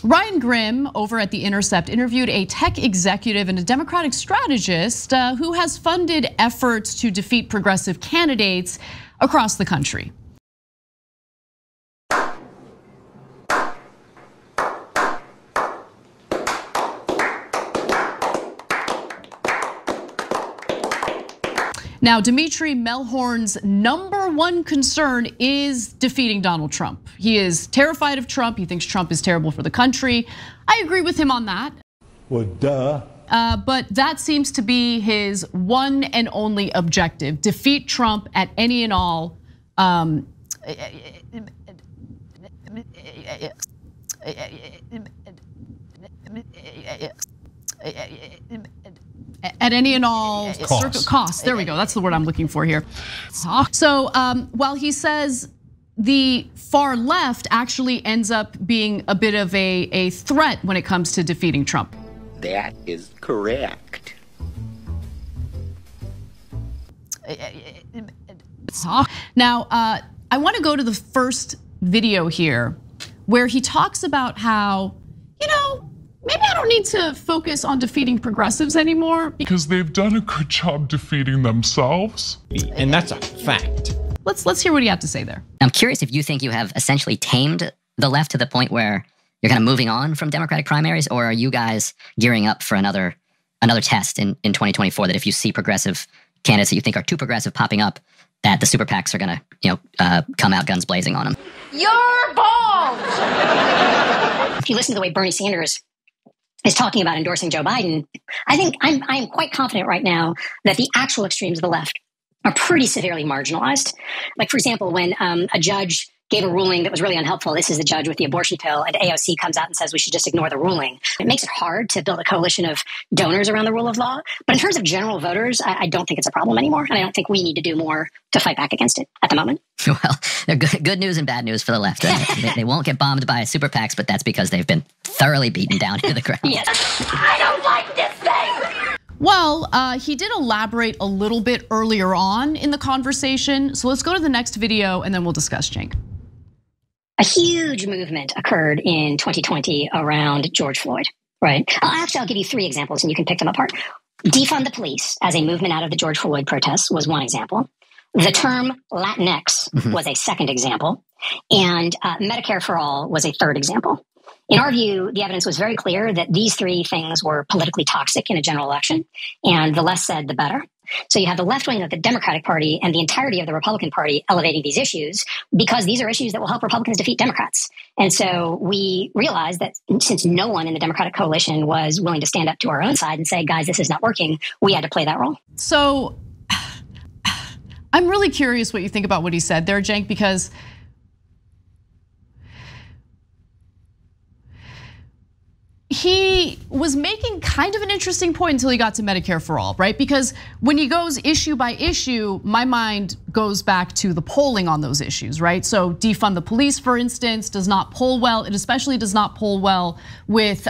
Ryan Grimm over at The Intercept interviewed a tech executive and a Democratic strategist who has funded efforts to defeat progressive candidates across the country. Now, Dimitri Melhorn's #1 concern is defeating Donald Trump. He is terrified of Trump. He thinks Trump is terrible for the country. I agree with him on that. Well, duh. But that seems to be his one and only objective: defeat Trump at any and all. At any and all costs. There we go. That's the word I'm looking for here. So while he says the far left actually ends up being a bit of a threat when it comes to defeating Trump. That is correct. Now, I want to go to the first video here where he talks about how, maybe I don't need to focus on defeating progressives anymore. Because they've done a good job defeating themselves. And that's a fact. Let's hear what he had to say there. I'm curious if you think you have essentially tamed the left to the point where you're kind of moving on from Democratic primaries, or are you guys gearing up for another test in 2024 that if you see progressive candidates that you think are too progressive popping up, that the super PACs are gonna, come out guns blazing on them? You're bald! If you listen to the way Bernie Sanders is talking about endorsing Joe Biden, I think I'm quite confident right now that the actual extremes of the left are pretty severely marginalized. Like, for example, when a judge gave a ruling that was really unhelpful, this is the judge with the abortion pill, and AOC comes out and says we should just ignore the ruling. It makes it hard to build a coalition of donors around the rule of law. But in terms of general voters, I don't think it's a problem anymore, and I don't think we need to do more to fight back against it at the moment. Well, they're good news and bad news for the left. They won't get bombed by super PACs, but that's because they've been thoroughly beaten down to the ground. Yes. I don't like this thing. Well, he did elaborate a little bit earlier on in the conversation. So let's go to the next video and then we'll discuss, Cenk. A huge movement occurred in 2020 around George Floyd, right? Actually, I'll give you 3 examples and you can pick them apart. Defund the police as a movement out of the George Floyd protests was one example. The term Latinx was a second example. And Medicare for All was a third example. In our view, the evidence was very clear that these 3 things were politically toxic in a general election, and the less said, the better. So you have the left wing of the Democratic Party and the entirety of the Republican Party elevating these issues because these are issues that will help Republicans defeat Democrats. And so we realized that since no one in the Democratic coalition was willing to stand up to our own side and say, guys, this is not working, we had to play that role. So I'm really curious what you think about what he said there, Cenk, because he was making kind of an interesting point until he got to Medicare for All, right? Because when he goes issue by issue, my mind goes back to the polling on those issues, right? So defund the police, for instance, does not poll well. It especially does not poll well with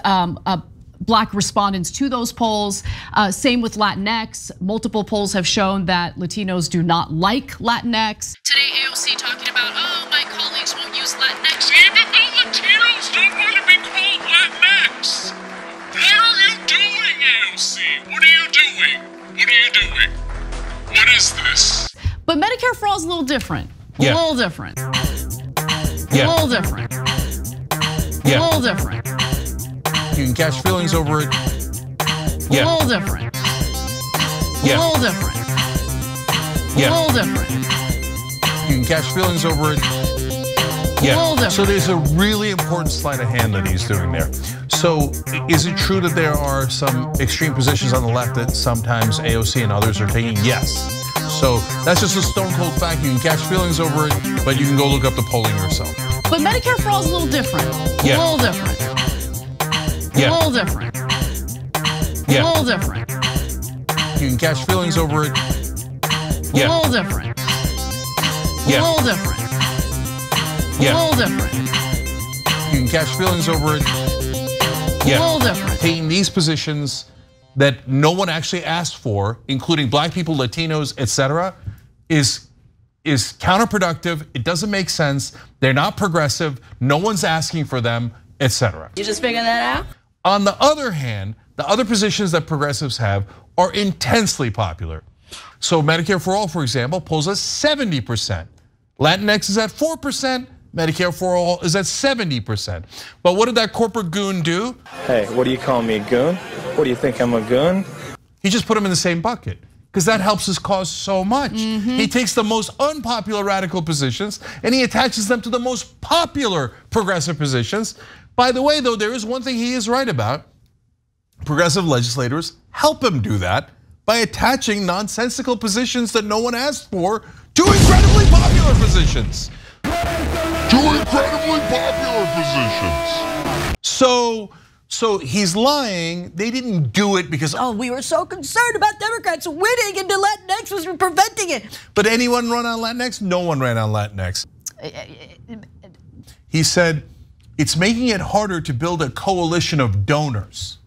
Black respondents to those polls. Same with Latinx. Multiple polls have shown that Latinos do not like Latinx. Today, AOC talking about, oh, my colleagues won't use Latinx. Even though Latinos don't want to be called Latinx. What are you doing, AOC? What are you doing? What are you doing? What is this? But Medicare for All is a little different. Yeah. A little different. Yeah. A little different. Yeah. A little different. You can catch feelings over it. Yeah. A little different. Yeah. A little different. Yeah. A little different. You can catch feelings over it. Yeah. A little different. So there's a really important sleight of hand that he's doing there. So is it true that there are some extreme positions on the left that sometimes AOC and others are taking? Yes. So that's just a stone cold fact. You can catch feelings over it, but you can go look up the polling yourself. But Medicare for All is a little different. Yeah. A little different. Yeah. A little different. Yeah. A little different. You can catch feelings over it. Yeah. A little different. Yeah. A little different. Yeah. A little different. You can catch feelings over it. Yeah. A little different. Taking these positions that no one actually asked for, including Black people, Latinos, etc., is counterproductive. It doesn't make sense. They're not progressive. No one's asking for them, etc. You just figured that out? On the other hand, the other positions that progressives have are intensely popular. So Medicare for All, for example, polls at 70%. Latinx is at 4%. Medicare for All is at 70%. But what did that corporate goon do? Hey, what do you call me, a goon? What do you think, I'm a goon? He just put them in the same bucket because that helps his cause so much. He takes the most unpopular radical positions and he attaches them to the most popular progressive positions. By the way, though, there is one thing he is right about. Progressive legislators help him do that by attaching nonsensical positions that no one asked for to incredibly popular positions. So he's lying. They didn't do it because we were so concerned about Democrats winning and the Latinx was preventing it. But anyone run on Latinx? No one ran on Latinx. He said it's making it harder to build a coalition of donors.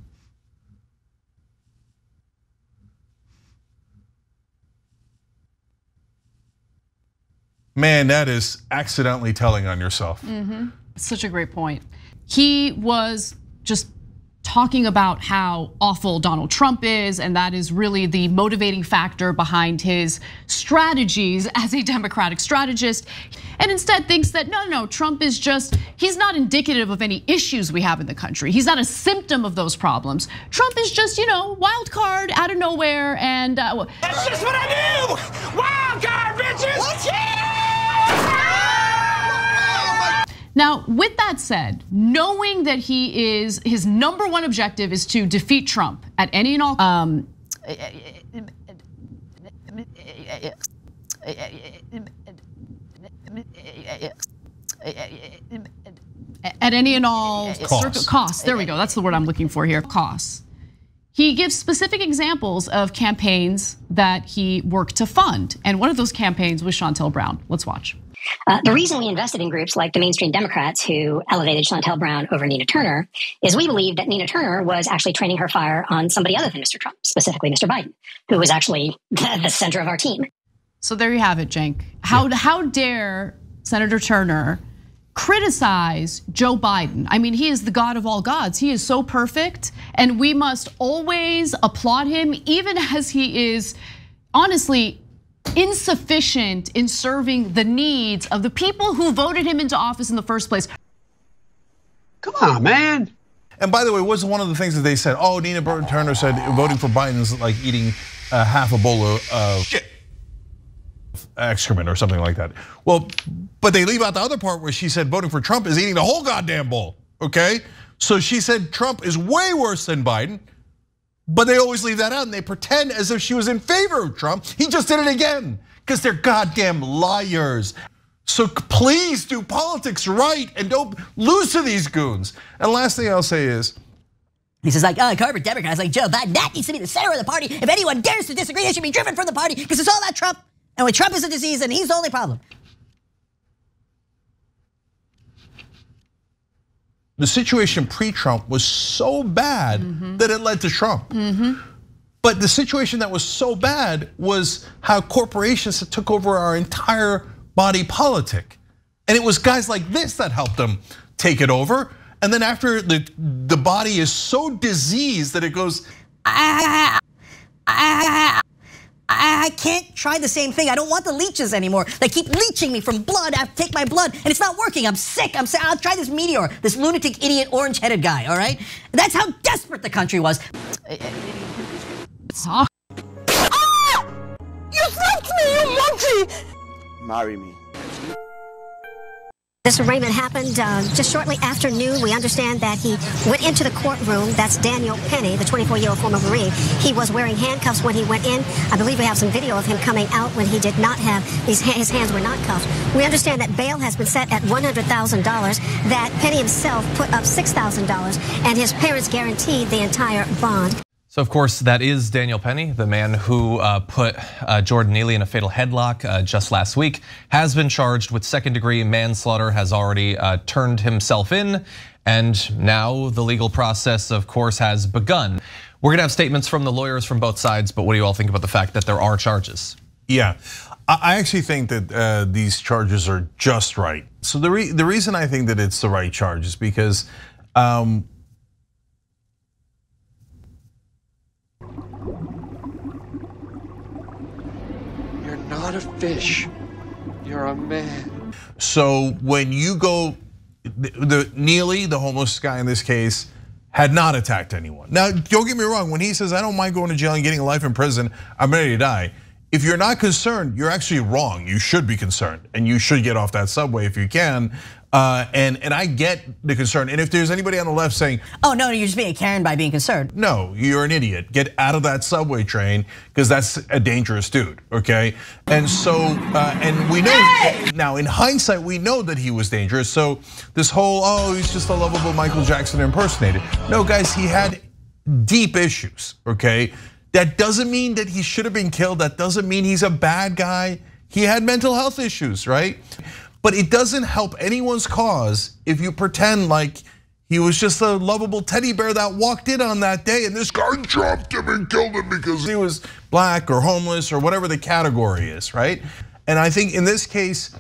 Man, that is accidentally telling on yourself. Such a great point. He was just talking about how awful Donald Trump is, and that is really the motivating factor behind his strategies as a Democratic strategist. And instead thinks that no, Trump is he's not indicative of any issues we have in the country. He's not a symptom of those problems. Trump is just, wild card out of nowhere, and that's just what I do! Wild card, bitches! Now, with that said, knowing that his number one objective is to defeat Trump at any and all, at any and all costs. There we go. That's the word I'm looking for here. Costs. He gives specific examples of campaigns that he worked to fund, and one of those campaigns was Shontel Brown. Let's watch. The reason we invested in groups like the mainstream Democrats who elevated Shontel Brown over Nina Turner is we believe that Nina Turner was actually training her fire on somebody other than Mr. Trump, specifically Mr. Biden, who was actually the center of our team. So there you have it, Cenk. How dare Senator Turner criticize Joe Biden? I mean, he is the God of all gods. He is so perfect, and we must always applaud him, even as he is honestly insufficient in serving the needs of the people who voted him into office in the first place. Come on, man. And by the way, wasn't one of the things that they said, oh, Nina Turner said voting for Biden is like eating half a bowl of shit, excrement or something like that. Well, but they leave out the other part where she said voting for Trump is eating the whole goddamn bowl, okay? So she said Trump is way worse than Biden, but they always leave that out and they pretend as if she was in favor of Trump. He just did it again because they're goddamn liars. So please do politics right and don't lose to these goons. And last thing I'll say is, he says like, corporate Democrats like Joe Biden, that needs to be the center of the party. If anyone dares to disagree, they should be driven from the party because it's all about Trump. And when Trump is a disease, and he's the only problem. The situation pre-Trump was so bad that it led to Trump. But the situation that was so bad was how corporations took over our entire body politic. And it was guys like this that helped them take it over. And then after the body is so diseased that it goes, I can't try the same thing. I don't want the leeches anymore. They keep leeching me from blood. I have to take my blood, and it's not working. I'm sick. I'll try this Meteor, this lunatic, idiot, orange-headed guy. All right, that's how desperate the country was. Ah! You slapped me, you monkey! Marry me. This arraignment happened just shortly after noon. We understand that he went into the courtroom. That's Daniel Penny, the 24-year-old former Marine. He was wearing handcuffs when he went in. I believe we have some video of him coming out when he did not have, his hands were not cuffed. We understand that bail has been set at $100,000, that Penny himself put up $6,000, and his parents guaranteed the entire bond. So of course, that is Daniel Penny, the man who put Jordan Neely in a fatal headlock just last week, has been charged with second-degree manslaughter, has already turned himself in, and now the legal process, of course, has begun. We're gonna have statements from the lawyers from both sides, but what do you all think about the fact that there are charges? Yeah, I actually think that these charges are just right. So the reason I think that it's the right charge is because Not a fish, you're a man. So when you go, Neely, the homeless guy in this case, had not attacked anyone. Now, don't get me wrong, when he says, I don't mind going to jail and getting a life in prison, I'm ready to die. If you're not concerned, you're actually wrong. You should be concerned, and you should get off that subway if you can. And I get the concern. And if there's anybody on the left saying, oh no, you're just being a Karen by being concerned. No, you're an idiot. Get out of that subway train because that's a dangerous dude, okay? And so, and we know, now in hindsight, we know that he was dangerous. So this whole, oh, he's just a lovable Michael Jackson impersonator. No, guys, he had deep issues, okay? That doesn't mean that he should have been killed. That doesn't mean he's a bad guy. He had mental health issues, right? But it doesn't help anyone's cause if you pretend like he was just a lovable teddy bear that walked in on that day and this guy jumped him and killed him because he was black or homeless or whatever the category is, right? And I think in this case,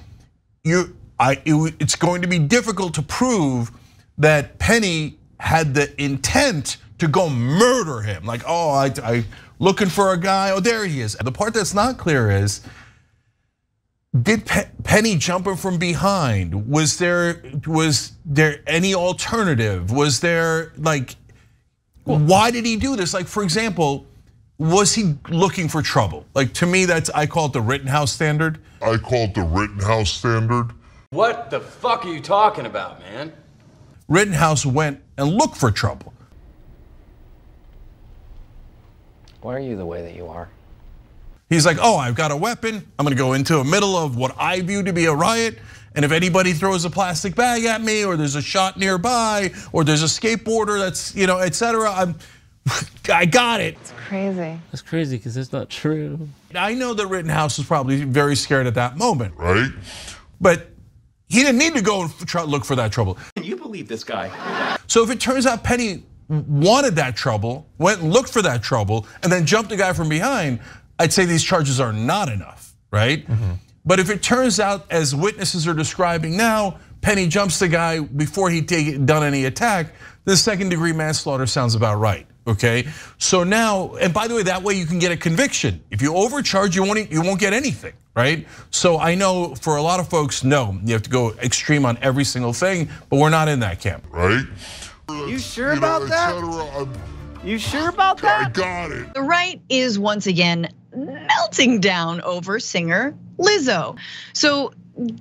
it's going to be difficult to prove that Penny had the intent to go murder him. Like, oh, I looking for a guy, oh, there he is. The part that's not clear is, did Penny jump him from behind? Was there any alternative? Was there like, why did he do this? Like, for example, was he looking for trouble? Like, to me, I call it the Rittenhouse standard. What the fuck are you talking about, man? Rittenhouse went and looked for trouble. Why are you the way that you are? He's like, oh, I've got a weapon. I'm gonna go into the middle of what I view to be a riot. And if anybody throws a plastic bag at me, or there's a shot nearby, or there's a skateboarder that's, et cetera, I got it. It's crazy. That's crazy because it's not true. I know that Rittenhouse was probably very scared at that moment, right? But he didn't need to go and look for that trouble. Can you believe this guy? So if it turns out Penny wanted that trouble, went and looked for that trouble, and then jumped the guy from behind, I'd say these charges are not enough, right? But if it turns out, as witnesses are describing now, Penny jumps the guy before he'd done any attack, then second-degree manslaughter sounds about right, okay? So now, and by the way, that way you can get a conviction. If you overcharge, you won't get anything, right? So I know for a lot of folks, no, you have to go extreme on every single thing, but we're not in that camp, right? You sure about that? You sure about that? I got it. The right is once again melting down over singer Lizzo. So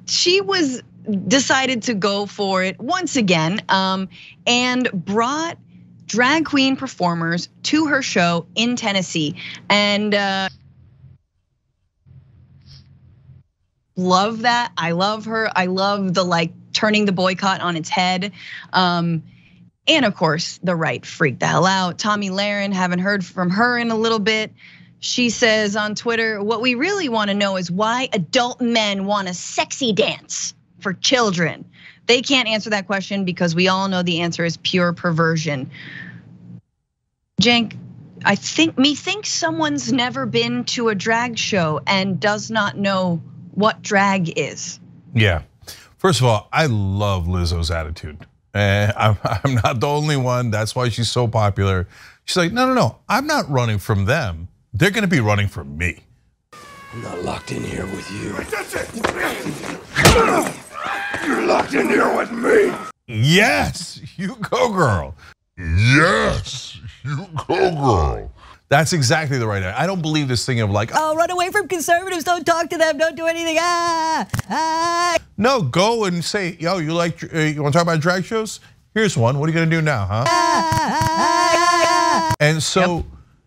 she was decided to go for it once again and brought drag queen performers to her show in Tennessee. And love that. I love her. I love the turning the boycott on its head. And of course, the right freaked the hell out. Tomi Lahren, haven't heard from her in a little bit. She says on Twitter, what we really want to know is why adult men want a sexy dance for children. They can't answer that question because we all know the answer is pure perversion. Cenk, I think someone's never been to a drag show and does not know what drag is. Yeah, first of all, I love Lizzo's attitude. I'm not the only one, that's why she's so popular. She's like, no, I'm not running from them. They're gonna be running from me. I'm not locked in here with you. You're locked in here with me. Yes, you go, girl. Yes, you go, girl. That's exactly the right answer. I don't believe this thing of oh, run away from conservatives, don't talk to them, don't do anything, No, go and say, yo, you wanna talk about drag shows? Here's one, what are you gonna do now, huh? And so,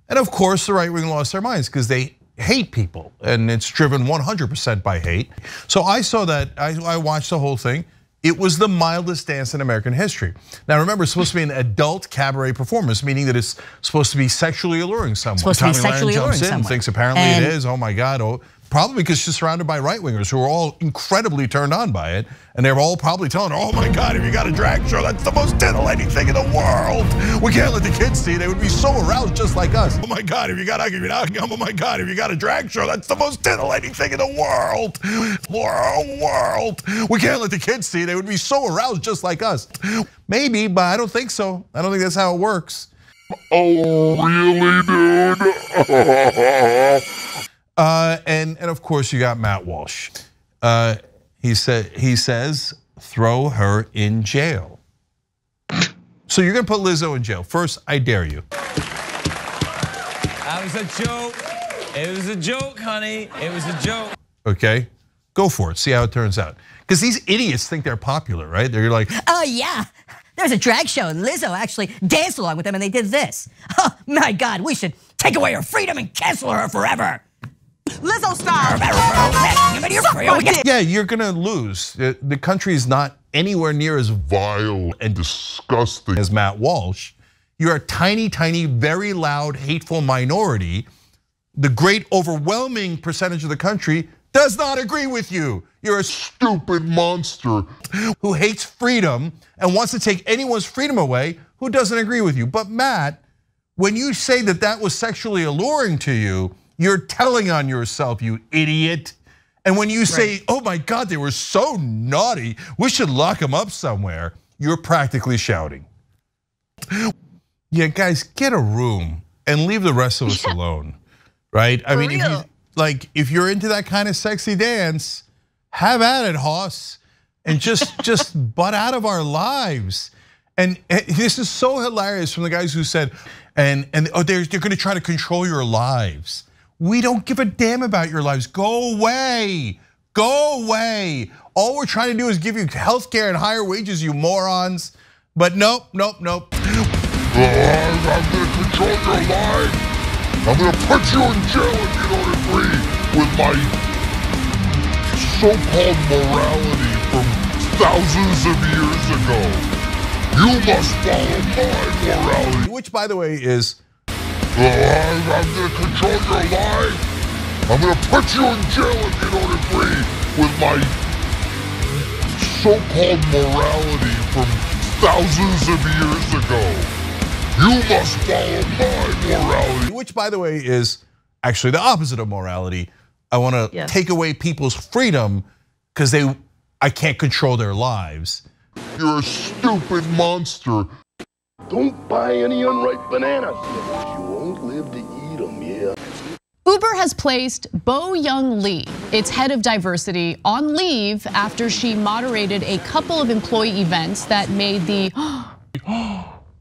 and of course the right wing lost their minds because they hate people and it's driven 100% by hate. So I saw that, I watched the whole thing. It was the mildest dance in American history. Now remember, it's supposed to be an adult cabaret performance, meaning that it's supposed to be sexually alluring someone. Tomi Lahren jumps in and thinks apparently it is, oh my God. Probably because she's surrounded by right wingers who are all incredibly turned on by it. And they're all probably telling her, oh my God, if you got a drag show, that's the most titillating thing in the world. We can't let the kids see, they would be so aroused just like us. Oh my God, if you got a drag show, that's the most titillating thing in the world. We can't let the kids see, they would be so aroused just like us. Maybe, but I don't think so. I don't think that's how it works. Oh, really, dude? And of course you got Matt Walsh. He says, throw her in jail. So you're gonna put Lizzo in jail. First, I dare you. That was a joke. It was a joke, honey. It was a joke. Okay, go for it. See how it turns out. Because these idiots think they're popular, right? They're like, oh yeah. There's a drag show and Lizzo actually danced along with them and they did this. Oh my God, we should take away her freedom and cancel her forever. Lizzo style. Yeah, you're gonna lose. The country is not anywhere near as vile and disgusting as Matt Walsh. You're a tiny, very loud, hateful minority. The great overwhelming percentage of the country does not agree with you. You're a stupid monster who hates freedom and wants to take anyone's freedom away who doesn't agree with you. But Matt, when you say that that was sexually alluring to you, you're telling on yourself, you idiot. And when you say, oh my God, they were so naughty, we should lock them up somewhere, you're practically shouting. Yeah, guys, get a room and leave the rest of us alone, right? I mean, if you're into that kind of sexy dance, have at it, Hoss, and just butt out of our lives. And this is so hilarious from the guys who said, and they're gonna try to control your lives. We don't give a damn about your lives. Go away, go away. all we're trying to do is give you healthcare and higher wages, you morons. But nope. I'm gonna control your life. I'm gonna put you in jail if you don't agree with my so-called morality from thousands of years ago. You must follow my morality. Which, by the way, is... I'm gonna control your life. I'm gonna put you in jail if you don't agree with my so-called morality from thousands of years ago. You must follow my morality. Which, by the way, is actually the opposite of morality. I want to take away people's freedom because I can't control their lives. You're a stupid monster. Don't buy any unripe bananas. You won't live to eat them, yeah. Uber has placed Bo Young Lee, its head of diversity, on leave after she moderated a couple of employee events that made the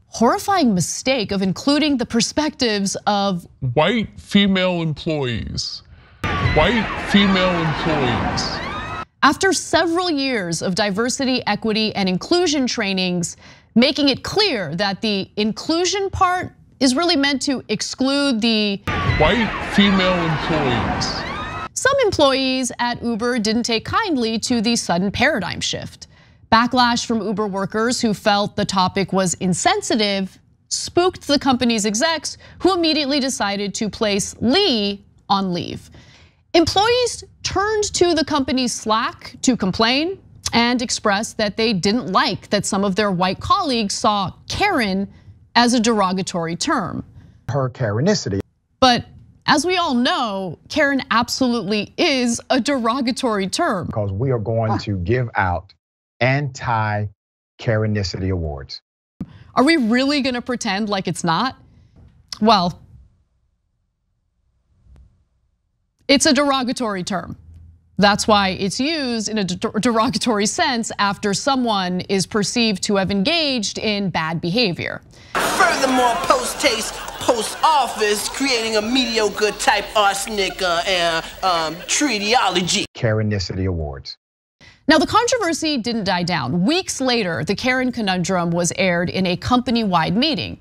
horrifying mistake of including the perspectives of white female employees. White female employees. After several years of diversity, equity, and inclusion trainings, making it clear that the inclusion part is really meant to exclude the white female employees. Some employees at Uber didn't take kindly to the sudden paradigm shift. Backlash from Uber workers who felt the topic was insensitive spooked the company's execs, who immediately decided to place Lee on leave. Employees turned to the company's Slack to complain and expressed that they didn't like that some of their white colleagues saw Karen as a derogatory term. Her Karenicity. But as we all know, Karen absolutely is a derogatory term. Because we are going to give out anti-Karenicity awards. Are we really gonna pretend like it's not? Well, it's a derogatory term. That's why it's used in a derogatory sense after someone is perceived to have engaged in bad behavior. Furthermore, post-taste, post-office, creating a mediocre type arsenic and treatyology. Karenicity awards. Now, the controversy didn't die down. Weeks later, the Karen conundrum was aired in a company-wide meeting.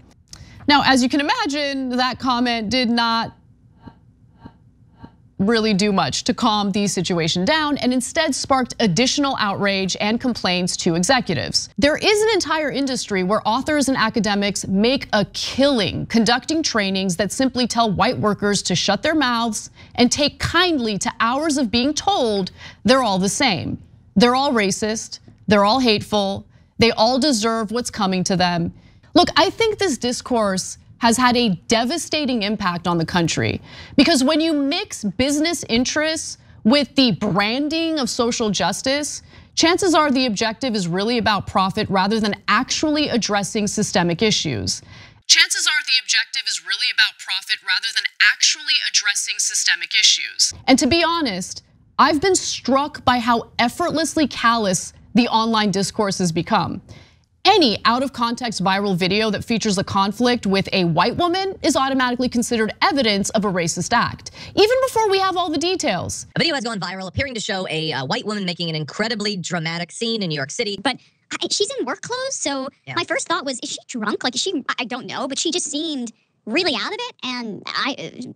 Now, as you can imagine, that comment did not really do much to calm the situation down and instead sparked additional outrage and complaints to executives. There is an entire industry where authors and academics make a killing conducting trainings that simply tell white workers to shut their mouths and take kindly to hours of being told they're all the same. They're all racist, they're all hateful, they all deserve what's coming to them. Look, I think this discourse has had a devastating impact on the country because when you mix business interests with the branding of social justice, chances are the objective is really about profit rather than actually addressing systemic issues. Chances are the objective is really about profit rather than actually addressing systemic issues. And to be honest, I've been struck by how effortlessly callous the online discourse has become. Any out of context viral video that features a conflict with a white woman is automatically considered evidence of a racist act, even before we have all the details. A video has gone viral appearing to show a white woman making an incredibly dramatic scene in New York City. But she's in work clothes, so my first thought was, is she drunk? Like, is she, I don't know, but she just seemed really out of it, and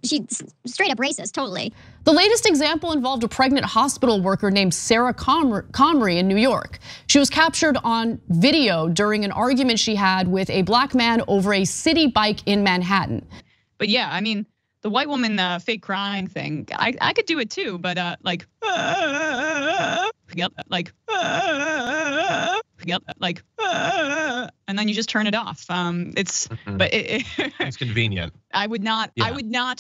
she's straight up racist, totally. The latest example involved a pregnant hospital worker named Sarah Comrie in New York. She was captured on video during an argument she had with a black man over a city bike in Manhattan. But yeah, I mean, the white woman fake crying thing, I could do it too, but and then you just turn it off. It's it's convenient. I would not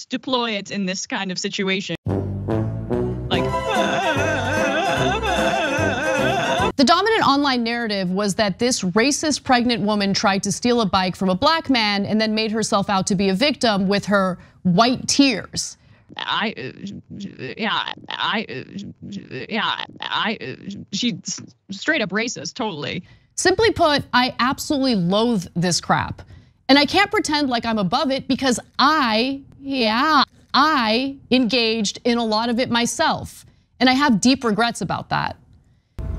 deploy it in this kind of situation. The dominant online narrative was that this racist pregnant woman tried to steal a bike from a black man and then made herself out to be a victim with her white tears. She's straight up racist, totally. Simply put, I absolutely loathe this crap. And I can't pretend like I'm above it because I engaged in a lot of it myself. And I have deep regrets about that.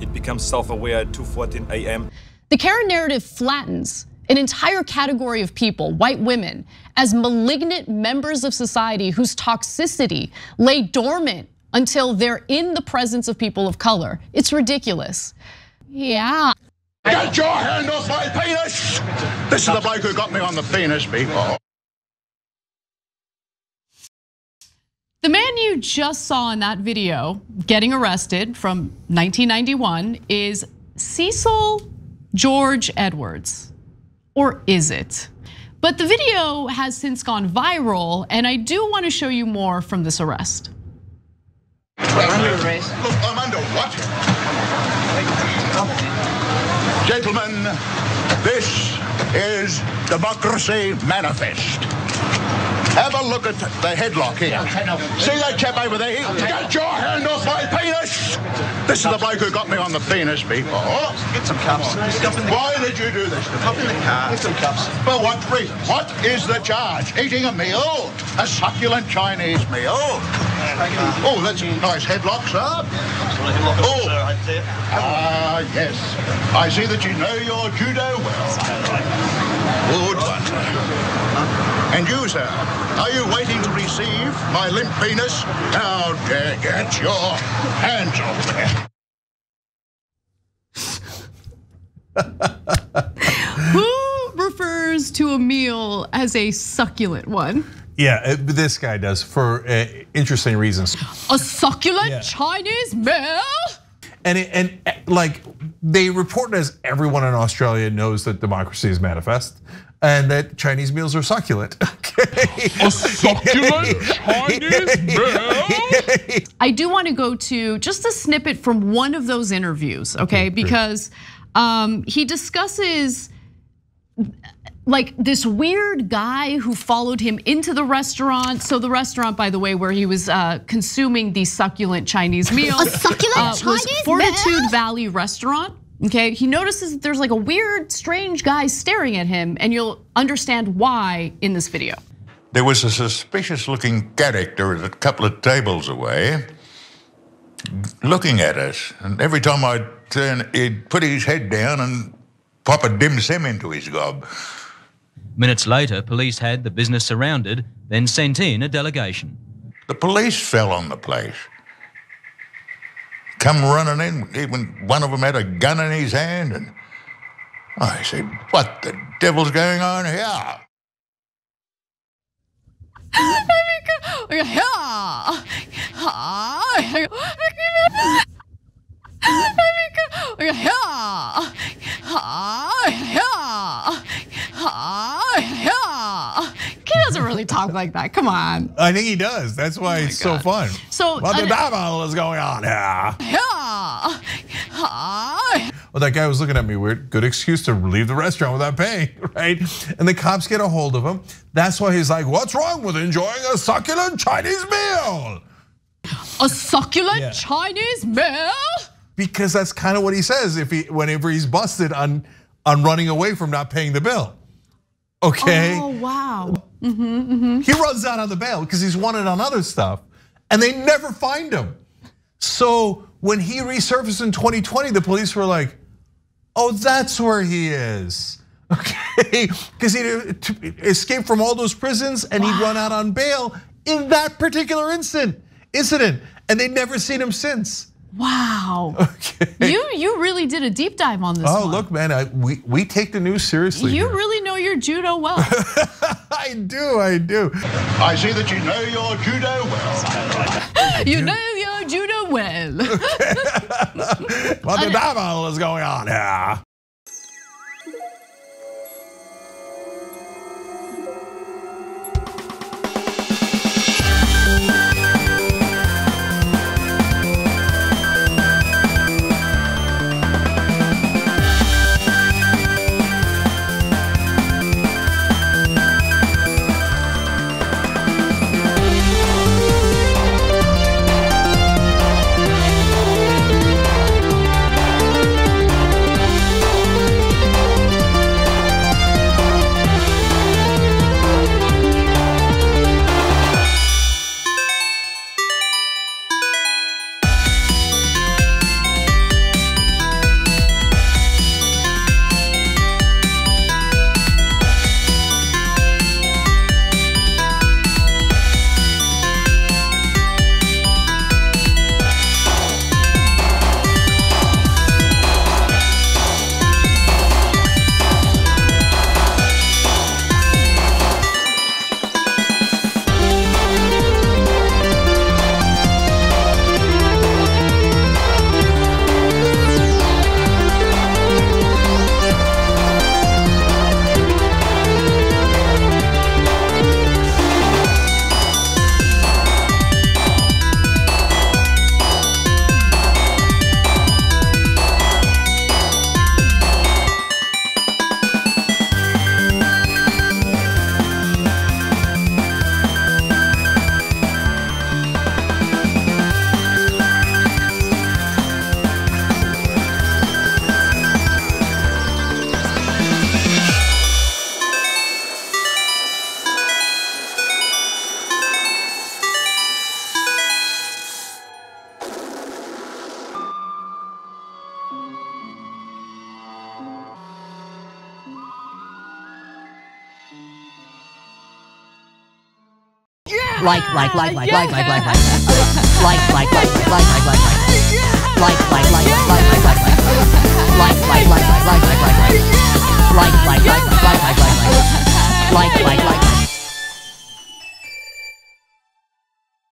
It becomes self-aware at 2:14 a.m. The Karen narrative flattens an entire category of people, white women, as malignant members of society whose toxicity lay dormant until they're in the presence of people of color. It's ridiculous. Yeah. Get your hand off my penis! This is the bloke who got me on the penis, people. The man you just saw in that video getting arrested from 1991 is Cecil George Edwards. Or is it? But the video has since gone viral, and I do want to show you more from this arrest. Look, I'm under what? Gentlemen, this is Democracy Manifest. Have a look at the headlock here. See that chap over there? Get your hand off my penis! This is the bloke who got me on the penis, people. Get some cups. Why did you do this to me? Hop in the car. Get some cups. For what reason? What is the charge? Eating a meal? A succulent Chinese meal? Oh, that's a nice headlock, sir. Oh, yes. I see that you know your judo well. Good one. And you, sir, are you waiting to receive my limp penis? How dare get your hands off there. Who refers to a meal as a succulent one? Yeah, this guy does for interesting reasons. A succulent Chinese meal? And like they report it as everyone in Australia knows that democracy is manifest and that Chinese meals are succulent. Okay. A succulent Chinese meal? I do want to go to just a snippet from one of those interviews, okay? Because he discusses like this weird guy who followed him into the restaurant. So the restaurant, by the way, where he was consuming the succulent Chinese meal. A succulent Chinese was Fortitude meal? Valley Restaurant. Okay, he notices that there's like a weird, strange guy staring at him, and you'll understand why in this video. There was a suspicious-looking character a couple of tables away, looking at us. And every time I'd turn, he'd put his head down and pop a dim sum into his gob. Minutes later, police had the business surrounded, then sent in a delegation. The police fell on the place. Come running in, even one of them had a gun in his hand, and I said, what the devil's going on here? He doesn't really talk like that. Come on. I think he does. That's why it's so fun. So what the devil is going on here? Well, that guy was looking at me weird. Good excuse to leave the restaurant without paying, right? And the cops get a hold of him. That's why he's like, what's wrong with enjoying a succulent Chinese meal? A succulent Chinese meal? Because that's kind of what he says whenever he's busted on running away from not paying the bill. Okay. Oh, wow. He runs out on the bail because he's wanted on other stuff, and they never find him. So when he resurfaced in 2020, the police were like, oh, that's where he is. Okay, because he escaped from all those prisons and he'd run out on bail in that particular incident, and they'd never seen him since. Wow. Okay. You really did a deep dive on this one. Oh, look, man, we take the news seriously. You really know your judo well. I do. I see that you know your judo well. You know your judo well. What the devil is going on here? like.